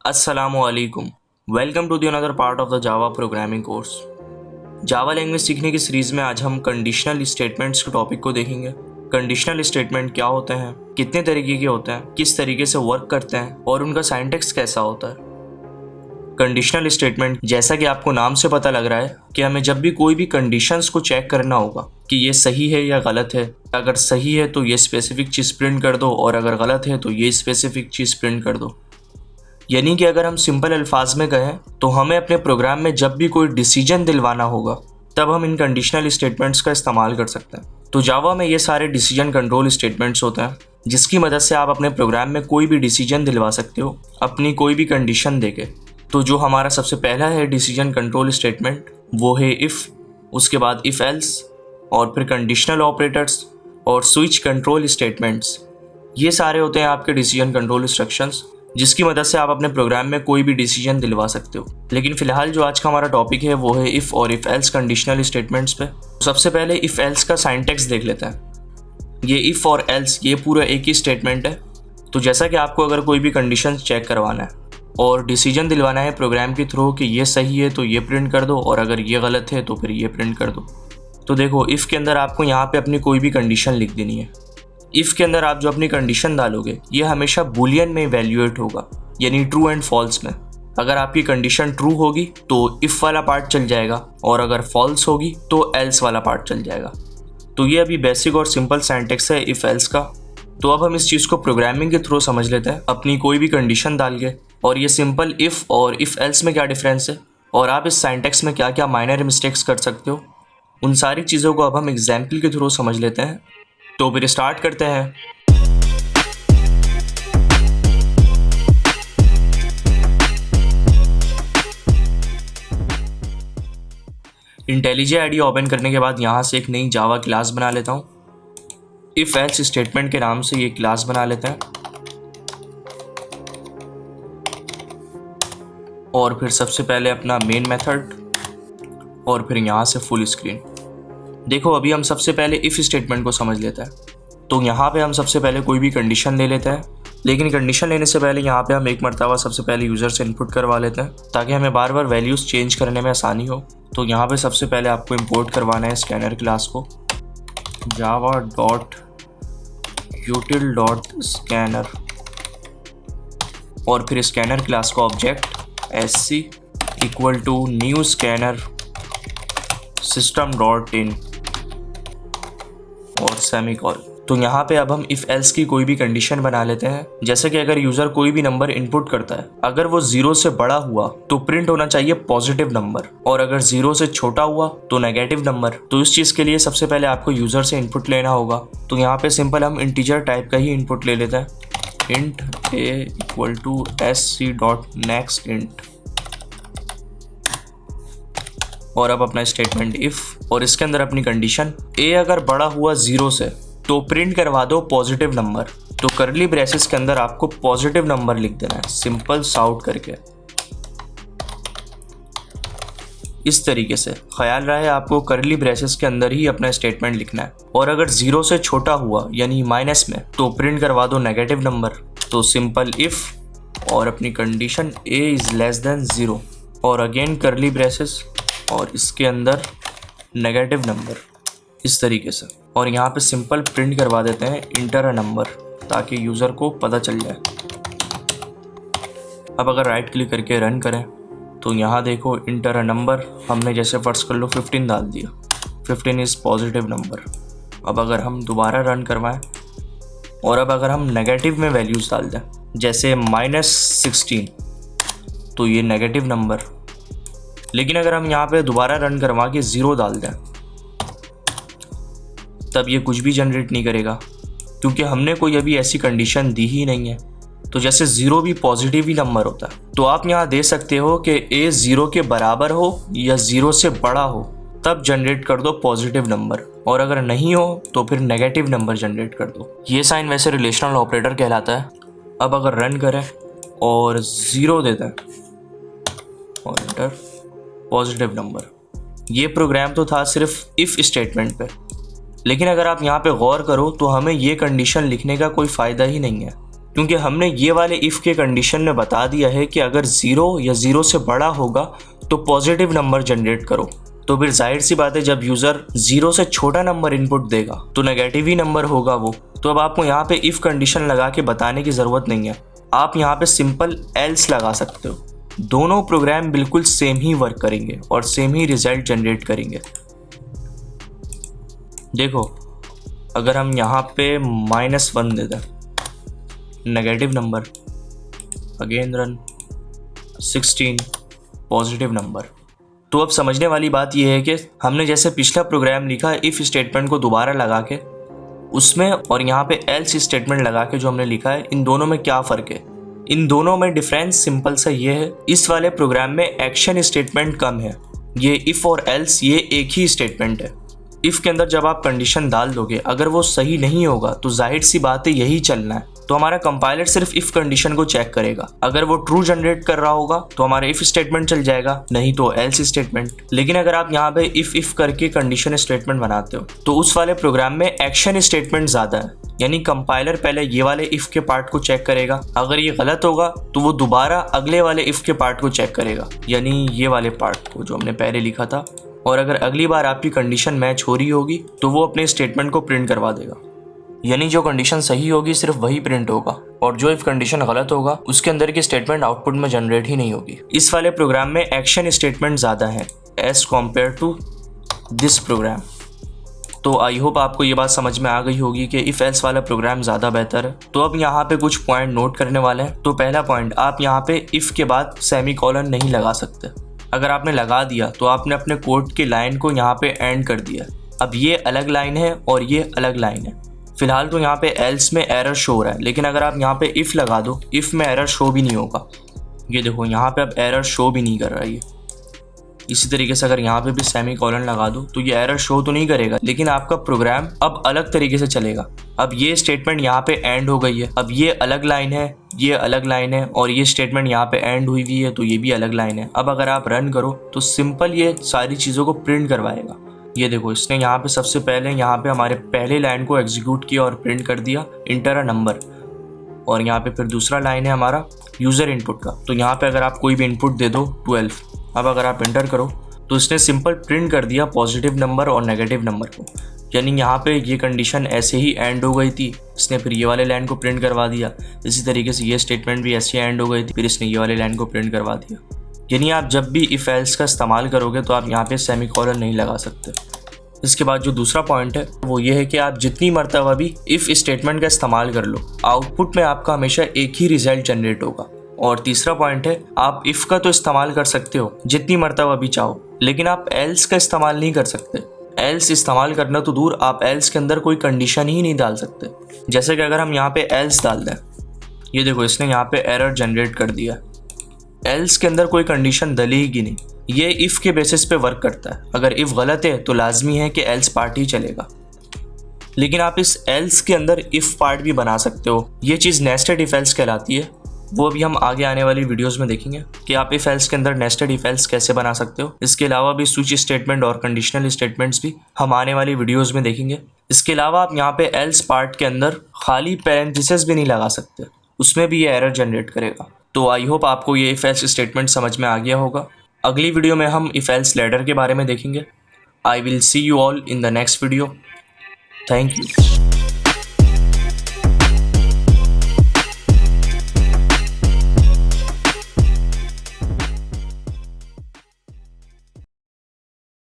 Assalamualaikum. Welcome to the another part of the Java programming course. Java language सीखने की series में आज हम कंडीशनल स्टेटमेंट्स के टॉपिक को देखेंगे। कंडीशनल स्टेटमेंट क्या होते हैं, कितने तरीके के होते हैं, किस तरीके से वर्क करते हैं और उनका सिंटैक्स कैसा होता है। कंडीशनल स्टेटमेंट, जैसा कि आपको नाम से पता लग रहा है कि हमें जब भी कोई भी कंडीशंस को चेक करना होगा कि ये सही है या गलत है। अगर सही है तो ये स्पेसिफिक चीज़ प्रिंट कर दो और अगर गलत है तो ये स्पेसिफिक चीज़ प्रिंट कर दो। यानी कि अगर हम सिंपल अल्फाज में कहें तो हमें अपने प्रोग्राम में जब भी कोई डिसीजन दिलवाना होगा तब हम इन कंडीशनल स्टेटमेंट्स का इस्तेमाल कर सकते हैं। तो जावा में ये सारे डिसीजन कंट्रोल स्टेटमेंट्स होते हैं जिसकी मदद से आप अपने प्रोग्राम में कोई भी डिसीजन दिलवा सकते हो अपनी कोई भी कंडीशन देके। तो जो हमारा सबसे पहला है डिसीजन कंट्रोल स्टेटमेंट वो है इफ़, उसके बाद इफ़ एल्स और फिर कंडीशनल ऑपरेटर्स और स्विच कंट्रोल स्टेटमेंट्स। ये सारे होते हैं आपके डिसीजन कंट्रोल इंस्ट्रक्शंस जिसकी मदद से आप अपने प्रोग्राम में कोई भी डिसीजन दिलवा सकते हो। लेकिन फिलहाल जो आज का हमारा टॉपिक है वो है इफ़ और इफ़ एल्स कंडीशनल स्टेटमेंट्स पे। सबसे पहले इफ़ एल्स का सिंटैक्स देख लेते हैं। ये इफ़ और एल्स ये पूरा एक ही स्टेटमेंट है। तो जैसा कि आपको अगर कोई भी कंडीशन चेक करवाना है और डिसीजन दिलवाना है प्रोग्राम के थ्रू कि ये सही है तो ये प्रिंट कर दो और अगर ये गलत है तो फिर ये प्रिंट कर दो। तो देखो इफ़ के अंदर आपको यहाँ पे अपनी कोई भी कंडीशन लिख देनी है। इफ़ के अंदर आप जो अपनी कंडीशन डालोगे ये हमेशा बूलियन में इवैल्यूएट होगा, यानी ट्रू एंड फॉल्स में। अगर आपकी कंडीशन ट्रू होगी तो इफ़ वाला पार्ट चल जाएगा और अगर फॉल्स होगी तो एल्स वाला पार्ट चल जाएगा। तो ये अभी बेसिक और सिंपल सिंटैक्स है इफ़ एल्स का। तो अब हम इस चीज़ को प्रोग्रामिंग के थ्रू समझ लेते हैं अपनी कोई भी कंडीशन डाल के, और ये सिंपल इफ़ और इफ़ एल्स में क्या डिफरेंस है और आप इस सिंटैक्स में क्या क्या माइनर मिस्टेक्स कर सकते हो, उन सारी चीज़ों को अब हम एग्जाम्पल के थ्रू समझ लेते हैं। तो फिर स्टार्ट करते हैं। इंटेलिजे आईडी ओपन करने के बाद यहाँ से एक नई जावा क्लास बना लेता हूँ। इफ एल्स स्टेटमेंट के नाम से ये क्लास बना लेते हैं और फिर सबसे पहले अपना मेन मेथड और फिर यहाँ से फुल स्क्रीन। देखो अभी हम सबसे पहले इफ़ स्टेटमेंट को समझ लेते हैं। तो यहाँ पे हम सबसे पहले कोई भी कंडीशन ले लेते हैं, लेकिन कंडीशन लेने से पहले यहाँ पे हम एक मरतबा सबसे पहले यूज़र से इनपुट करवा लेते हैं ताकि हमें बार बार वैल्यूज़ चेंज करने में आसानी हो। तो यहाँ पे सबसे पहले आपको इंपोर्ट करवाना है स्कैनर क्लास को, java.util.scanner और फिर स्कैनर क्लास का object sc equal to new scanner system.in और सेमीकॉल। तो यहाँ पे अब हम इफ़ एल्स की कोई भी कंडीशन बना लेते हैं। जैसे कि अगर यूज़र कोई भी नंबर इनपुट करता है, अगर वो 0 से बड़ा हुआ तो प्रिंट होना चाहिए पॉजिटिव नंबर और अगर 0 से छोटा हुआ तो नेगेटिव नंबर। तो इस चीज़ के लिए सबसे पहले आपको यूज़र से इनपुट लेना होगा। तो यहाँ पे सिंपल हम इंटीजर टाइप का ही इनपुट ले लेते हैं, int a equal to sc.nextInt और अब अपना स्टेटमेंट इफ़ और इसके अंदर अपनी कंडीशन a अगर बड़ा हुआ 0 से तो प्रिंट करवा दो पॉजिटिव नंबर। तो करली ब्रेसेस के अंदर आपको पॉजिटिव नंबर लिख देना है सिंपल साउट करके। इस तरीके से ख्याल रहे आपको करली ब्रेसेस के अंदर ही अपना स्टेटमेंट लिखना है। और अगर 0 से छोटा हुआ यानी माइनस में तो प्रिंट करवा दो नेगेटिव नंबर। तो सिंपल इफ़ और अपनी condition a is less than 0 और अगेन करली ब्रेसेस और इसके अंदर नेगेटिव नंबर, इस तरीके से। और यहाँ पे सिंपल प्रिंट करवा देते हैं इंटर अ नंबर ताकि यूज़र को पता चल जाए। अब अगर राइट क्लिक करके रन करें तो यहाँ देखो इंटर अ नंबर हमने जैसे फर्स्ट कर लो 15 डाल दिया, 15 इज़ पॉजिटिव नंबर। अब अगर हम दोबारा रन करवाएं और अब अगर हम नेगेटिव में वैल्यूज़ डाल दें जैसे -16 तो ये नेगेटिव नंबर। लेकिन अगर हम यहाँ पे दोबारा रन करवा के 0 डाल दें तब ये कुछ भी जनरेट नहीं करेगा क्योंकि हमने कोई अभी ऐसी कंडीशन दी ही नहीं है। तो जैसे 0 भी पॉजिटिव ही नंबर होता है, तो आप यहाँ दे सकते हो कि a 0 के बराबर हो या 0 से बड़ा हो तब जनरेट कर दो पॉजिटिव नंबर, और अगर नहीं हो तो फिर नेगेटिव नंबर जनरेट कर दो। ये साइन वैसे रिलेशनल ऑपरेटर कहलाता है। अब अगर रन करें और 0 देते हैं और एंटर, पॉजिटिव नंबर। ये प्रोग्राम तो था सिर्फ इफ़ स्टेटमेंट पे, लेकिन अगर आप यहाँ पे गौर करो तो हमें ये कंडीशन लिखने का कोई फ़ायदा ही नहीं है क्योंकि हमने ये वाले इफ़ के कंडीशन में बता दिया है कि अगर 0 या 0 से बड़ा होगा तो पॉजिटिव नंबर जनरेट करो। तो फिर जाहिर सी बात है जब यूज़र 0 से छोटा नंबर इनपुट देगा तो नेगेटिव ही नंबर होगा वो। तो अब आपको यहाँ पे इफ़ कंडीशन लगा के बताने की ज़रूरत नहीं है, आप यहाँ पे सिंपल एल्स लगा सकते हो। दोनों प्रोग्राम बिल्कुल सेम ही वर्क करेंगे और सेम ही रिजल्ट जनरेट करेंगे। देखो अगर हम यहाँ पे -1 दे दें, negative number, again run, 16 positive number. तो अब समझने वाली बात यह है कि हमने जैसे पिछला प्रोग्राम लिखा इफ़ स्टेटमेंट को दोबारा लगा के उसमें और यहाँ पे एल्स स्टेटमेंट लगा के जो हमने लिखा है, इन दोनों में क्या फ़र्क है? इन दोनों में डिफरेंस सिंपल सा ये है, इस वाले प्रोग्राम में एक्शन स्टेटमेंट कम है। ये इफ़ और एल्स ये एक ही स्टेटमेंट है। इफ़ के अंदर जब आप कंडीशन डाल दोगे, अगर वो सही नहीं होगा तो जाहिर सी बात है यही चलना है। तो हमारा कंपाइलर सिर्फ इफ़ कंडीशन को चेक करेगा। अगर वो ट्रू जनरेट कर रहा होगा तो हमारा इफ़ स्टेटमेंट चल जाएगा, नहीं तो एल्स स्टेटमेंट। लेकिन अगर आप यहाँ पे इफ़ करके कंडीशन स्टेटमेंट बनाते हो तो उस वाले प्रोग्राम में एक्शन स्टेटमेंट ज़्यादा है। यानी कंपाइलर पहले ये वाले इफ़ के पार्ट को चेक करेगा, अगर ये गलत होगा तो वो दोबारा अगले वाले इफ़ के पार्ट को चेक करेगा, यानी ये वाले पार्ट को जो हमने पहले लिखा था। और अगर अगली बार आपकी कंडीशन मैच हो रही होगी तो वो अपने स्टेटमेंट को प्रिंट करवा देगा। यानी जो कंडीशन सही होगी सिर्फ वही प्रिंट होगा और जो इफ कंडीशन गलत होगा उसके अंदर की स्टेटमेंट आउटपुट में जनरेट ही नहीं होगी। इस वाले प्रोग्राम में एक्शन स्टेटमेंट ज़्यादा है as compare to this program. तो आई होप आपको ये बात समझ में आ गई होगी कि इफ़ एल्स वाला प्रोग्राम ज़्यादा बेहतर है। तो अब यहाँ पे कुछ पॉइंट नोट करने वाले हैं। तो पहला पॉइंट, आप यहाँ पे इफ़ के बाद सेमीकोलन नहीं लगा सकते। अगर आपने लगा दिया तो आपने अपने कोड की लाइन को यहाँ पे एंड कर दिया। अब ये अलग लाइन है और ये अलग लाइन है। फिलहाल तो यहाँ पे एल्स में एरर शो हो रहा है, लेकिन अगर आप यहाँ पे इफ़ लगा दो, इफ़ में एरर शो भी नहीं होगा। ये देखो यहाँ पे अब एरर शो भी नहीं कर रहा है ये। इसी तरीके से अगर यहाँ पे भी सेमीकोलन लगा दो तो ये एरर शो तो नहीं करेगा, लेकिन आपका प्रोग्राम अब अलग तरीके से चलेगा। अब ये स्टेटमेंट यहाँ पे एंड हो गई है, अब ये अलग लाइन है, ये अलग लाइन है और ये स्टेटमेंट यहाँ पे एंड हुई हुई है तो ये भी अलग लाइन है। अब अगर आप रन करो तो सिंपल ये सारी चीज़ों को प्रिंट करवाएगा। ये देखो इसने यहाँ पे सबसे पहले यहाँ पे हमारे पहले लाइन को एग्जीक्यूट किया और प्रिंट कर दिया इंटर अ नंबर, और यहाँ पे फिर दूसरा लाइन है हमारा यूज़र इनपुट का। तो यहाँ पे अगर आप कोई भी इनपुट दे दो 12, अब अगर आप इंटर करो तो इसने सिंपल प्रिंट कर दिया पॉजिटिव नंबर और नेगेटिव नंबर को। यानी यहाँ पे ये कंडीशन ऐसे ही एंड हो गई थी, इसने फिर ये वाले लाइन को प्रिंट करवा दिया। इसी तरीके से ये स्टेटमेंट भी ऐसे ही एंड हो गई थी, फिर इसने ये वाले लाइन को प्रिंट करवा दिया। यानी आप जब भी इफ़ एल्स का इस्तेमाल करोगे तो आप यहाँ पे सेमीकोलन नहीं लगा सकते। इसके बाद जो दूसरा पॉइंट है वो ये है कि आप जितनी मरतबा भी इफ़ स्टेटमेंट का इस्तेमाल कर लो, आउटपुट में आपका हमेशा एक ही रिजल्ट जनरेट होगा। और तीसरा पॉइंट है, आप इफ़ का तो इस्तेमाल कर सकते हो जितनी मरतबा भी चाहो, लेकिन आप एल्स का इस्तेमाल नहीं कर सकते। एल्स इस्तेमाल करना तो दूर, आप एल्स के अंदर कोई कंडीशन ही नहीं डाल सकते। जैसे कि अगर हम यहाँ पे एल्स डाल दें, ये देखो इसने यहाँ पे एरर जनरेट कर दिया। एल्स के अंदर कोई कंडीशन डलेगी नहीं, ये इफ़ के बेसिस पे वर्क करता है। अगर इफ़ गलत है तो लाजमी है कि एल्स पार्ट ही चलेगा। लेकिन आप इस एल्स के अंदर इफ़ पार्ट भी बना सकते हो। ये चीज़ नेस्टेड इफ एल्स कहलाती है। वो भी हम आगे आने वाली वीडियोस में देखेंगे कि आप इफ एल्स के अंदर नेस्टेड इफ एल्स कैसे बना सकते हो। इसके अलावा भी स्विच स्टेटमेंट और कंडीशनल स्टेटमेंट्स भी हम आने वाली वीडियोस में देखेंगे। इसके अलावा आप यहाँ पे एल्स पार्ट के अंदर खाली पैरेंथेसिस भी नहीं लगा सकते, उसमें भी ये एरर जनरेट करेगा। तो आई होप आपको ये इफ एल्स स्टेटमेंट समझ में आ गया होगा। अगली वीडियो में हम इफ एल्स लैडर के बारे में देखेंगे। I will see you all in the next video. Thank you.